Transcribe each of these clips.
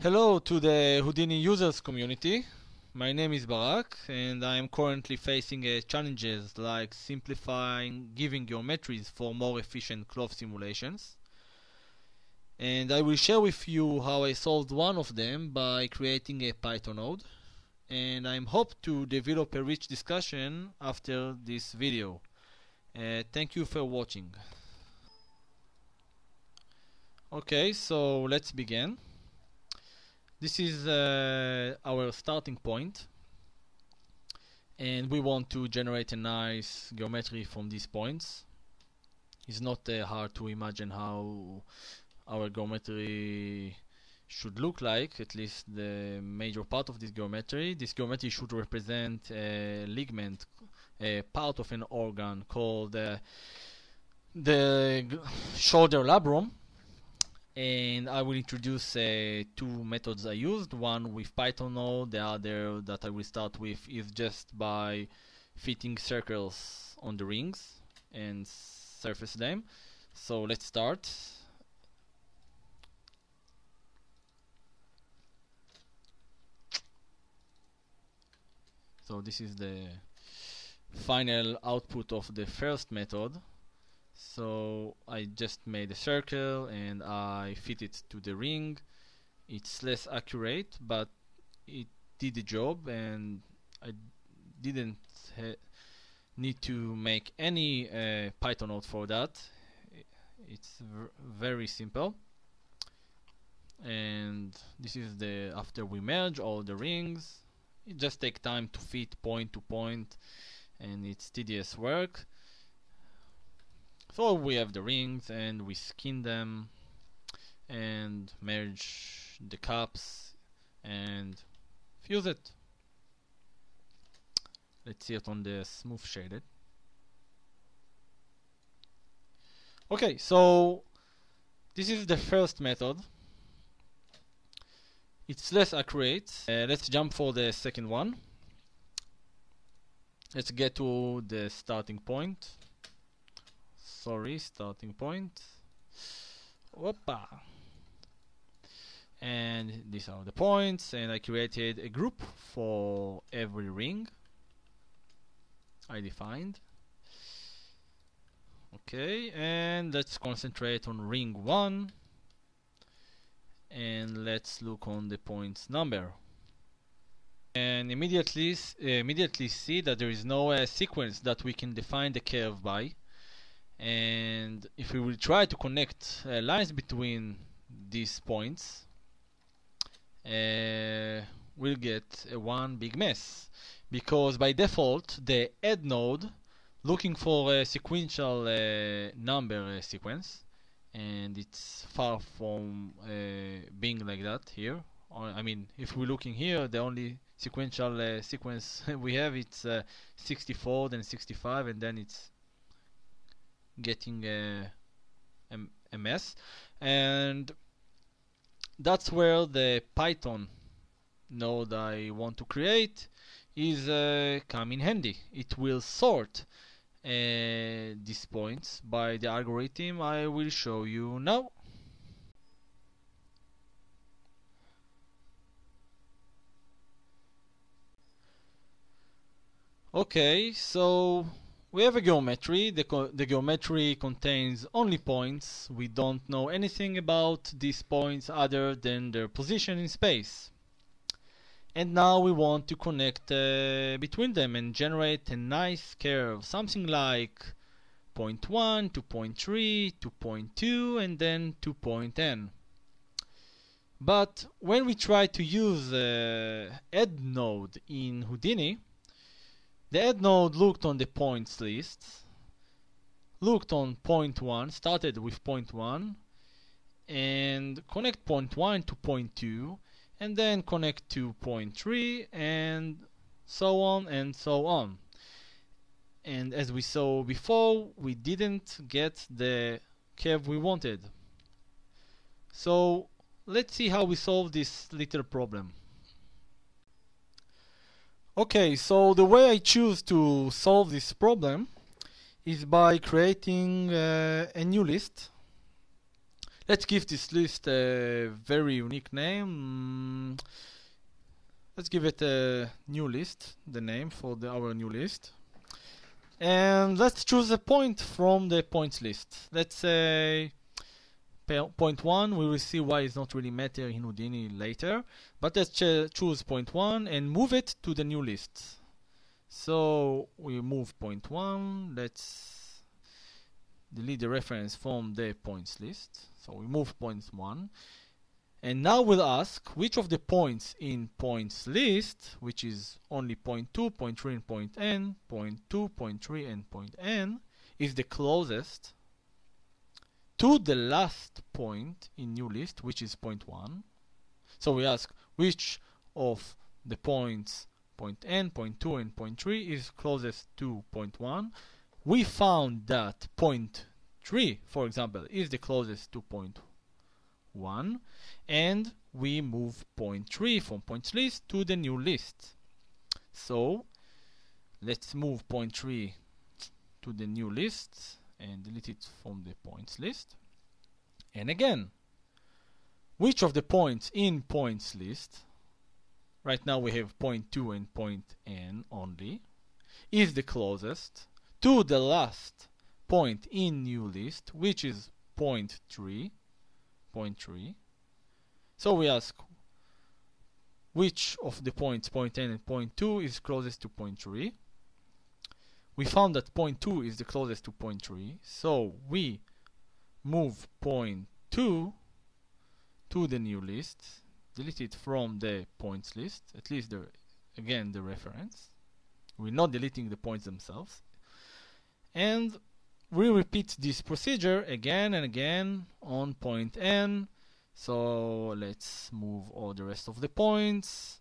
Hello to the Houdini users community. My name is Barak and I am currently facing challenges like simplifying giving geometries for more efficient cloth simulations. And I will share with you how I solved one of them by creating a Python node. And I hope to develop a rich discussion after this video. Thank you for watching. Okay, so let's begin. This is our starting point, and we want to generate a nice geometry from these points. It's not hard to imagine how our geometry should look like, at least the major part of this geometry. This geometry should represent a ligament, a part of an organ called the shoulder labrum. And I will introduce two methods I used, one with Python node, the other that I will start with is just by fitting circles on the rings and surface them. So let's start. So this is the final output of the first method. So I just made a circle and I fit it to the ring. It's less accurate, but it did the job, and I didn't need to make any Python node for that. It's very simple. And this is the after we merge all the rings. It just takes time to fit point to point, and it's tedious work. So we have the rings and we skin them and merge the cups and fuse it. Let's see it on the smooth shaded. Okay, so this is the first method. It's less accurate. Let's jump for the second one. Let's get to the starting point. Starting point. Whoopa. And these are the points, and I created a group for every ring I defined. Okay, and let's concentrate on ring 1, and let's look on the points number. And immediately see that there is no sequence that we can define the curve by. And if we will try to connect lines between these points, we'll get one big mess, because by default the add node looking for a sequential number sequence, and it's far from being like that here. I mean, if we're looking here, the only sequential sequence we have, it's 64, then 65, and then it's getting a mess. And that's where the Python node I want to create is come in handy. It will sort these points by the algorithm I will show you now. Okay, so we have a geometry. The geometry contains only points. We don't know anything about these points other than their position in space. And now we want to connect between them and generate a nice curve, something like point 1 to point 3 to point 2 and then to point n. But when we try to use add node in Houdini, the add node looked on the points list, looked on point 1, started with point 1, and connect point 1 to point 2, and then connect to point 3, and so on and so on. And as we saw before, we didn't get the curve we wanted. So let's see how we solve this little problem. Okay, so the way I choose to solve this problem is by creating a new list. Let's give this list a very unique name. Let's give it a new list, the name for our new list. And let's choose a point from the points list. Let's say point 1. We will see why it's not really matter in Houdini later. But let's choose point 1 and move it to the new list. So we move point 1. Let's delete the reference from the points list. So we move point 1. And now we'll ask which of the points in points list, which is only point 2, point 3, and point n, point 2, point 3, and point n, is the closest to the last point in new list, which is point 1. So we ask which of the points point n, point 2, and point 3 is closest to point 1. We found that point 3, for example, is the closest to point 1, and we move point 3 from points list to the new list. So let's move point 3 to the new list and delete it from the points list. And again, which of the points in points list, right now we have point 2 and point n only, is the closest to the last point in new list, which is point 3. So we ask which of the points, point n and point 2, is closest to point 3. We found that point 2 is the closest to point 3, so we move point 2 to the new list, delete it from the points list, at least again the reference. We're not deleting the points themselves. And we repeat this procedure again and again on point n. So let's move all the rest of the points.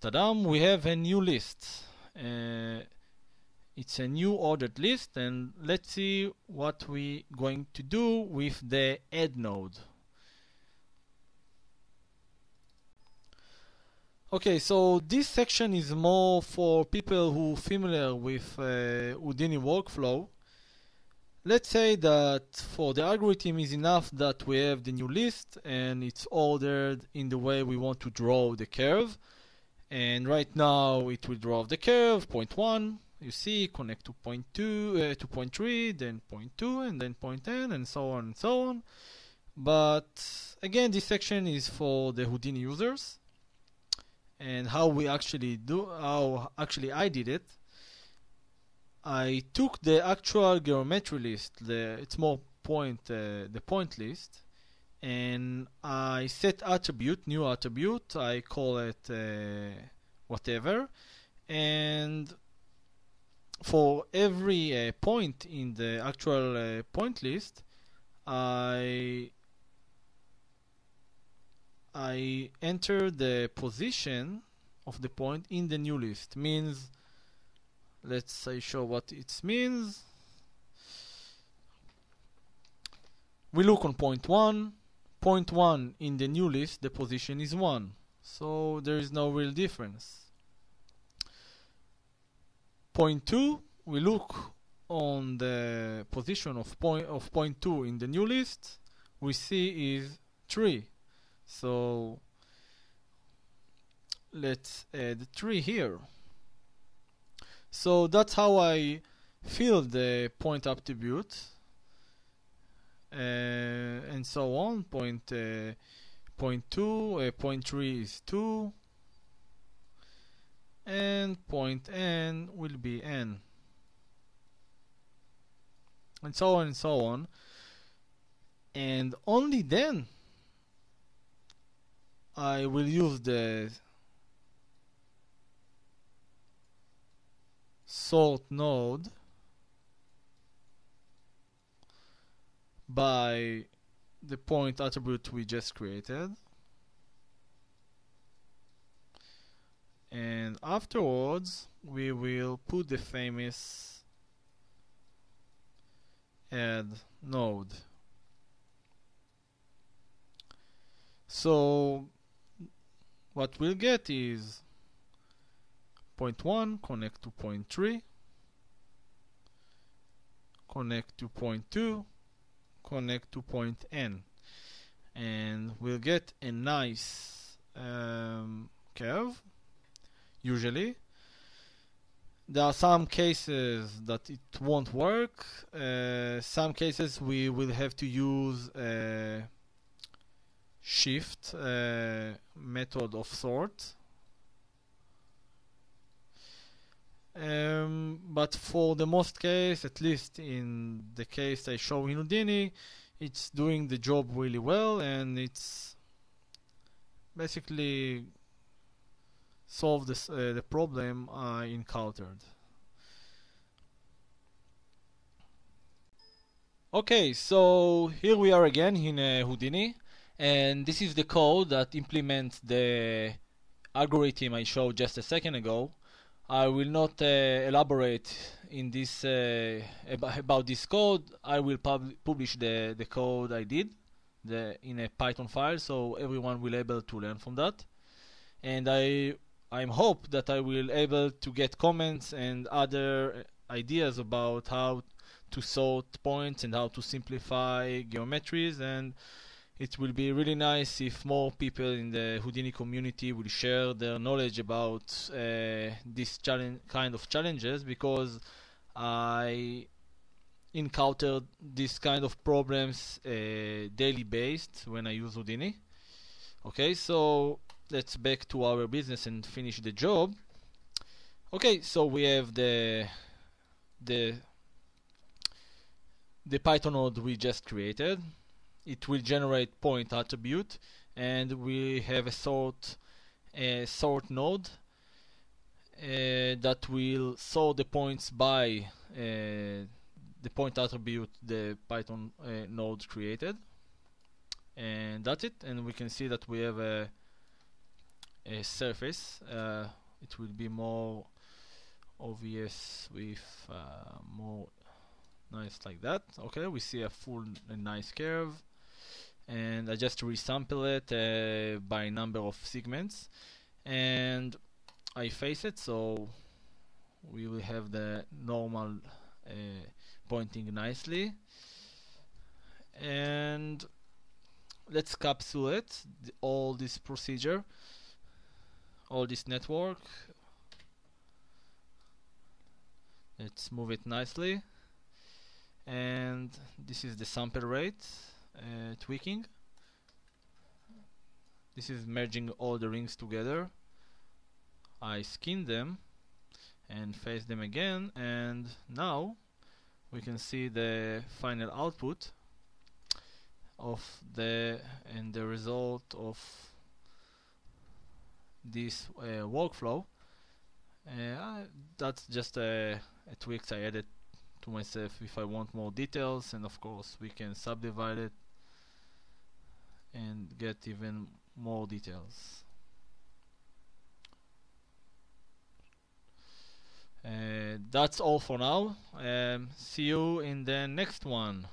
Ta-dam! We have a new list. It's a new ordered list, and let's see what we're going to do with the add node. Okay, so this section is more for people who are familiar with Houdini workflow. Let's say that for the algorithm is enough that we have the new list and it's ordered in the way we want to draw the curve. And right now it will draw the curve, point 1, you see, connect to point 2, to point 3, then point 2, and then point n, and so on and so on. But again, this section is for the Houdini users. And how I did it, I took the actual geometry list, it's more the point list, and I set new attribute, I call it whatever, and for every point in the actual point list, I enter the position of the point in the new list. Means, let's say show what it means. We look on point 1. Point 1 in the new list, the position is 1. So there is no real difference. Point 2, we look on the position of point 2 in the new list. We see is 3. So let's add 3 here. So that's how I fill the point attribute and so on. Point 2, point 3 is 2, and point n will be n, and so on and so on. And only then I will use the sort node by the point attribute we just created, and afterwards we will put the famous add node. So what we'll get is point 1 connect to point 3, connect to point 2, connect to point N, and we'll get a nice curve. Usually there are some cases that it won't work. Some cases we will have to use a shift method of sort. But for the most case, at least in the case I show in Houdini, it's doing the job really well, and it's basically solved the problem I encountered. Okay, so here we are again in Houdini, and this is the code that implements the algorithm I showed just a second ago. I will not elaborate in this about this code. I will publish the code I did in a Python file, so everyone will able to learn from that. And I'm hope that I will able to get comments and other ideas about how to sort points and how to simplify geometries, and it will be really nice if more people in the Houdini community will share their knowledge about this kind of challenges, because I encountered this kind of problems daily based when I use Houdini. Okay, so let's back to our business and finish the job. Okay, so we have the Python node we just created. It will generate point attribute, and we have a sort node that will sort the points by the point attribute the Python node created, and that's it. And we can see that we have a surface. It will be more obvious with more nice like that. Okay, we see a full nice curve, and I just resample it by number of segments, and I face it, so we will have the normal pointing nicely. And let's capsulate all this procedure, all this network. Let's move it nicely, and this is the sample rate tweaking. This is merging all the rings together. I skin them and face them again, and now we can see the final output of the result of this workflow. That's just a tweak I added to myself if I want more details, and of course we can subdivide it and get even more details. That's all for now. See you in the next one.